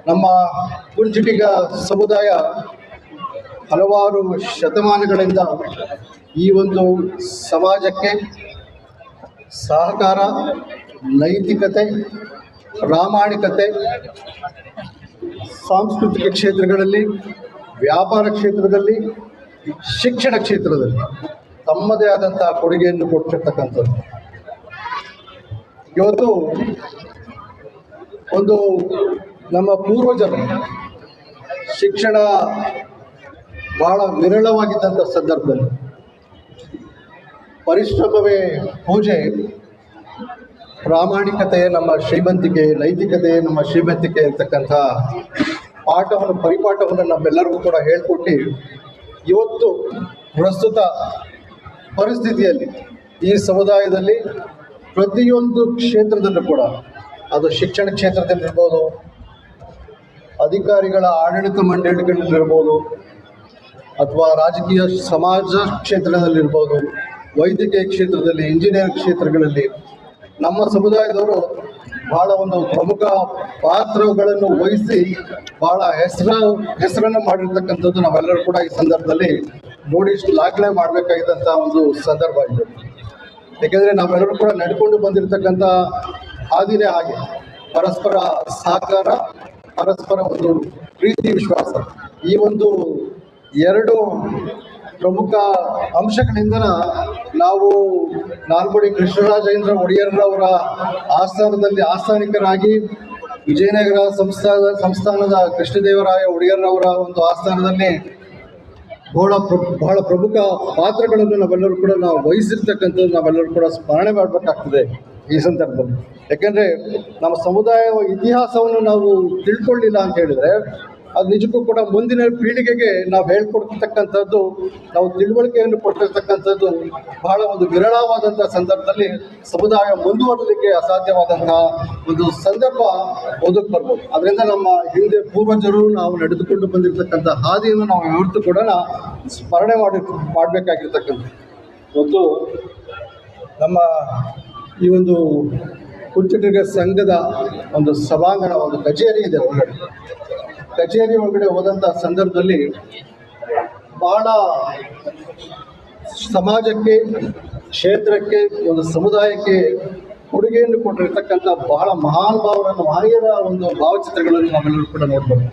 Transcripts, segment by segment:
ನಮ್ಮ ಕುಂಚಿಟಿಗ ಸಮುದಾಯ ಹಲವಾರು ಶತಮಾನಗಳಿಂದ ಈ ಒಂದು ಸಮಾಜಕ್ಕೆ ಸಹಕಾರ, ನೈತಿಕತೆ, ಪ್ರಾಮಾಣಿಕತೆ, ಸಾಂಸ್ಕೃತಿಕ ಕ್ಷೇತ್ರಗಳಲ್ಲಿ, ವ್ಯಾಪಾರ ಕ್ಷೇತ್ರದಲ್ಲಿ, ಶಿಕ್ಷಣ ಕ್ಷೇತ್ರದಲ್ಲಿ ತಮ್ಮದೇ ಆದಂತಹ ಕೊಡುಗೆಯನ್ನು ಕೊಟ್ಟಿರ್ತಕ್ಕಂಥದ್ದು. ಇವತ್ತು ಒಂದು ನಮ್ಮ ಪೂರ್ವಜರು ಶಿಕ್ಷಣ ಬಹಳ ವಿರಳವಾಗಿದ್ದಂಥ ಸಂದರ್ಭದಲ್ಲಿ ಪರಿಶ್ರಮವೇ ಪೂಜೆ, ಪ್ರಾಮಾಣಿಕತೆಯೇ ನಮ್ಮ ಶ್ರೀಮಂತಿಕೆ, ನೈತಿಕತೆಯೇ ನಮ್ಮ ಶ್ರೀಮಂತಿಕೆ ಅಂತಕ್ಕಂಥ ಪರಿಪಾಠವನ್ನು ನಮ್ಮೆಲ್ಲರಿಗೂ ಕೂಡ ಹೇಳ್ಕೊಟ್ಟು ಇವತ್ತು ಪ್ರಸ್ತುತ ಪರಿಸ್ಥಿತಿಯಲ್ಲಿ ಈ ಸಮುದಾಯದಲ್ಲಿ ಪ್ರತಿಯೊಂದು ಕ್ಷೇತ್ರದಲ್ಲೂ ಕೂಡ, ಅದು ಶಿಕ್ಷಣ ಕ್ಷೇತ್ರದಲ್ಲಿರ್ಬೋದು, ಅಧಿಕಾರಿಗಳ ಆಡಳಿತ ಮಂಡಳಿಗಳಲ್ಲಿರ್ಬೋದು, ಅಥವಾ ರಾಜಕೀಯ ಸಮಾಜ ಕ್ಷೇತ್ರದಲ್ಲಿರ್ಬೋದು, ವೈದ್ಯಕೀಯ ಕ್ಷೇತ್ರದಲ್ಲಿ, ಇಂಜಿನಿಯರಿಂಗ್ ಕ್ಷೇತ್ರಗಳಲ್ಲಿ ನಮ್ಮ ಸಮುದಾಯದವರು ಬಹಳ ಒಂದು ಪ್ರಮುಖ ಪಾತ್ರಗಳನ್ನು ವಹಿಸಿ ಬಹಳ ಹೆಸರನ್ನು ಮಾಡಿರ್ತಕ್ಕಂಥದ್ದು ನಾವೆಲ್ಲರೂ ಕೂಡ ಈ ಸಂದರ್ಭದಲ್ಲಿ ನೋಡಿ ಶ್ಲಾಘನೆ ಮಾಡಬೇಕಾಗಿದ್ದಂಥ ಒಂದು ಸಂದರ್ಭ ಇದೆ. ಯಾಕೆಂದರೆ ನಾವೆಲ್ಲರೂ ಕೂಡ ನಡ್ಕೊಂಡು ಬಂದಿರತಕ್ಕಂಥ ಹಾದಿನೇ ಹಾಗೆ, ಪರಸ್ಪರ ಸಹಕಾರ, ಪರಸ್ಪರ ಒಂದು ಪ್ರೀತಿ, ವಿಶ್ವಾಸ, ಈ ಒಂದು ಎರಡು ಪ್ರಮುಖ ಅಂಶಗಳಿಂದ ನಾವು ನಾಲ್ವಡಿ ಕೃಷ್ಣರಾಜೇಂದ್ರ ಒಡೆಯರ್ರವರ ಆಸ್ಥಾನಿಕರಾಗಿ ವಿಜಯನಗರ ಸಂಸ್ಥಾನದ ಕೃಷ್ಣದೇವರಾಯ ಒಡೆಯರ್ರವರ ಒಂದು ಆಸ್ಥಾನದಲ್ಲಿ ಬಹಳ ಪ್ರಮುಖ ಪಾತ್ರಗಳನ್ನು ನಾವೆಲ್ಲರೂ ಕೂಡ ವಹಿಸಿರ್ತಕ್ಕಂಥದ್ದು ನಾವೆಲ್ಲರೂ ಕೂಡ ಸ್ಮರಣೆ ಮಾಡಬೇಕಾಗ್ತದೆ ಈ ಸಂದರ್ಭದಲ್ಲಿ. ಯಾಕೆಂದರೆ ನಮ್ಮ ಸಮುದಾಯ ಇತಿಹಾಸವನ್ನು ನಾವು ತಿಳ್ಕೊಳ್ಳಿಲ್ಲ ಅಂತ ಹೇಳಿದರೆ ಅದು ನಿಜಕ್ಕೂ ಕೂಡ ಮುಂದಿನ ಪೀಳಿಗೆಗೆ ನಾವು ಹೇಳ್ಕೊಡ್ತಕ್ಕಂಥದ್ದು, ನಾವು ತಿಳುವಳಿಕೆಯನ್ನು ಕೊಟ್ಟಿರ್ತಕ್ಕಂಥದ್ದು ಬಹಳ ಒಂದು ವಿರಳವಾದಂಥ ಸಂದರ್ಭದಲ್ಲಿ ಸಮುದಾಯ ಮುಂದುವರಲಿಕ್ಕೆ ಅಸಾಧ್ಯವಾದಂತಹ ಒಂದು ಸಂದರ್ಭ ಒದಗಿ ಬರ್ಬೋದು. ಅದರಿಂದ ನಮ್ಮ ಹಿಂದೆ ಪೂರ್ವಜರು ನಾವು ನಡೆದುಕೊಂಡು ಬಂದಿರತಕ್ಕಂಥ ಹಾದಿಯನ್ನು ನಾವು ಯಾವತ್ತೂ ಕೂಡ ಸ್ಮರಣೆ ಮಾಡಬೇಕಾಗಿರ್ತಕ್ಕಂಥದ್ದು. ಮತ್ತು ನಮ್ಮ ಈ ಒಂದು ಕುಂಚಿಟಿಗ ಸಂಘದ ಒಂದು ಸಭಾಂಗಣ, ಒಂದು ಕಚೇರಿ ಇದೆ ಒಳಗಡೆ. ಕಚೇರಿ ಒಳಗಡೆ ಹೋದಂಥ ಸಂದರ್ಭದಲ್ಲಿ ಬಹಳ ಸಮಾಜಕ್ಕೆ, ಕ್ಷೇತ್ರಕ್ಕೆ, ಒಂದು ಸಮುದಾಯಕ್ಕೆ ಕೊಡುಗೆಯನ್ನು ಕೊಟ್ಟಿರ್ತಕ್ಕಂಥ ಬಹಳ ಮಹನೀಯರ ಒಂದು ಭಾವಚಿತ್ರಗಳನ್ನು ನಾವೆಲ್ಲರೂ ಕೂಡ ನೋಡ್ಬೋದು.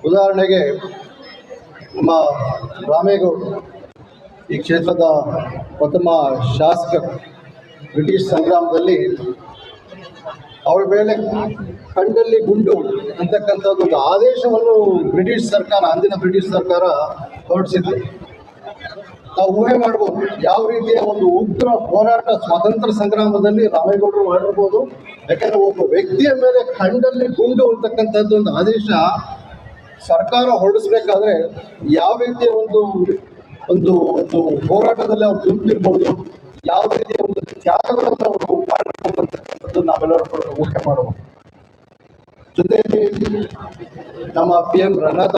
ಉದಾಹರಣೆಗೆ ನಮ್ಮ ರಾಮೇಗೌಡರು ಈ ಕ್ಷೇತ್ರದ ಪ್ರಥಮ ಶಾಸಕರು. ಬ್ರಿಟಿಷ್ ಸಂಗ್ರಾಮದಲ್ಲಿ ಅವರ ಮೇಲೆ ಕಂಡಲ್ಲಿ ಗುಂಡು ಅಂತಕ್ಕಂಥದ್ದು ಒಂದು ಆದೇಶವನ್ನು ಅಂದಿನ ಬ್ರಿಟಿಷ್ ಸರ್ಕಾರ ಹೊರಡಿಸಿತ್ತು. ನಾವು ಊಹೆ ಮಾಡ್ಬೋದು ಯಾವ ರೀತಿಯ ಒಂದು ಉಗ್ರ ಹೋರಾಟ ಸ್ವಾತಂತ್ರ್ಯ ಸಂಗ್ರಾಮದಲ್ಲಿ ರಾಮೇಗೌಡರು ಮಾಡಿರ್ಬೋದು. ಯಾಕಂದರೆ ಒಬ್ಬ ವ್ಯಕ್ತಿಯ ಮೇಲೆ ಕಂಡಲ್ಲಿ ಗುಂಡು ಅಂತಕ್ಕಂಥದ್ದು ಒಂದು ಆದೇಶ ಸರ್ಕಾರ ಹೊರಡಿಸ್ಬೇಕಾದ್ರೆ ಯಾವ ರೀತಿಯ ಒಂದು ಹೋರಾಟದಲ್ಲಿ ಅವ್ರು ತುಂಬಿರ್ಬೋದು, ಯಾವ ರೀತಿಯ ಒಂದು ತ್ಯಾಗಗಳನ್ನು ಅವರು ಮಾಡಿರ್ತಕ್ಕಂಥದ್ದು ನಾವೆಲ್ಲರೂ ಕೂಡ ಊಹೆ ಮಾಡಬಹುದು. ಜೊತೆಯಲ್ಲಿ ನಮ್ಮ PM ರಂಗನಾಥ್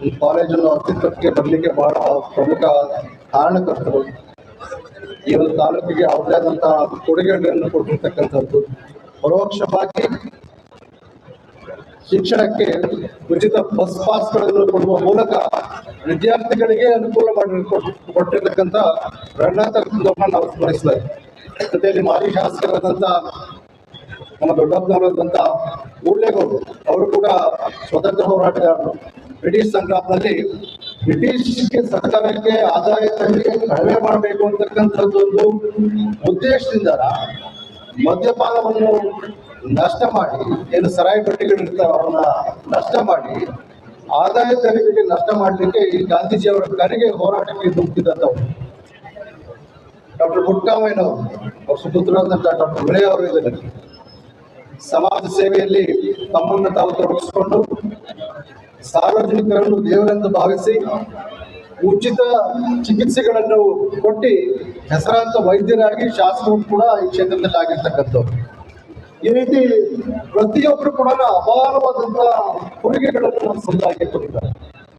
ಈ ಕಾಲೇಜನ್ನು ಅಸ್ತಿತ್ವಕ್ಕೆ ಬರಲಿಕ್ಕೆ ಬಹಳ ಪ್ರಮುಖ ಕಾರಣಕರ್ತರು. ಈ ಒಂದು ತಾಲೂಕಿಗೆ ಅವ್ರದೇ ಆದಂತಹ ಕೊಡುಗೆಗಳನ್ನು ಕೊಟ್ಟಿರ್ತಕ್ಕಂಥದ್ದು. ಪರೋಕ್ಷವಾಗಿ ಶಿಕ್ಷಣಕ್ಕೆ ಉಚಿತ ಬಸ್ ಪಾಸ್ಗಳನ್ನು ಕೊಡುವ ಮೂಲಕ ವಿದ್ಯಾರ್ಥಿಗಳಿಗೆ ಅನುಕೂಲ ಕೊಟ್ಟಿರ್ತಕ್ಕಂಥ ರಂಗನಾಥರನ್ನು ನಾವು ಸ್ಮರಿಸಬೇಕು. ಜೊತೆಯಲ್ಲಿ ಮಾಜಿ ಶಾಸಕರಾದಂಥ ನಮ್ಮ ದೊಡ್ಡಪ್ಪನವರಾದಂಥ ಕೂಡ್ಲೇಗೌಡರು ಅವರು ಕೂಡ ಸ್ವತಂತ್ರ ಹೋರಾಟಗಾರರು. ಬ್ರಿಟಿಷ್ ಸಂಗ್ರಾಮದಲ್ಲಿ ಬ್ರಿಟಿಷ್ಗೆ ಸರ್ಕಾರಕ್ಕೆ ಆದಾಯ ತೆರಿಗೆ ಕಡಿಮೆ ಮಾಡಬೇಕು ಅಂತಕ್ಕಂಥದ್ದೊಂದು ಉದ್ದೇಶದಿಂದ ಮದ್ಯಪಾನವನ್ನು ನಷ್ಟ ಮಾಡಿ, ಏನು ಸರಾಯಿ ಪಟ್ಟಿಗಳಿರ್ತಾವ ಅವನ್ನ ನಷ್ಟ ಮಾಡಿ ಆದಾಯ ತೆರಿಗೆಗೆ ನಷ್ಟ ಮಾಡಲಿಕ್ಕೆ ಈ ಗಾಂಧೀಜಿಯವರ ಕರೆಗೆ ಹೋರಾಟಕ್ಕೆ ದುಃಖಿದಂಥವ್ರು. ಡಾಕ್ಟರ್ ಪುಟ್ಟರಾಮಯ್ಯನವರು, ಅವ್ರ ಸುಪುತ್ರರಾದಂಥ ಡಾಕ್ಟರ್ ವಿನಯ್ ಅವರು ಇದ್ದಾರೆ. ಸಮಾಜ ಸೇವೆಯಲ್ಲಿ ತಮ್ಮನ್ನು ತಾವು ತೊಡಗಿಸಿಕೊಂಡು ಸಾರ್ವಜನಿಕರನ್ನು ದೇವರೆಂದು ಭಾವಿಸಿ ಉಚಿತ ಚಿಕಿತ್ಸೆಗಳನ್ನು ಕೊಟ್ಟು ಹೆಸರಾಂತ ವೈದ್ಯರಾಗಿ ಶಾಸಕರು ಕೂಡ ಈ ಕ್ಷೇತ್ರದಲ್ಲಿ ಆಗಿರ್ತಕ್ಕಂಥವ್ರು. ಈ ರೀತಿ ಪ್ರತಿಯೊಬ್ಬರು ಕೂಡ ಅಪಾರವಾದಂತಹ ಕೊಡುಗೆಗಳನ್ನು ನಮ್ಮ ಸಮುದಾಯಕ್ಕೆ ಕೊಟ್ಟಿದ್ದಾರೆ.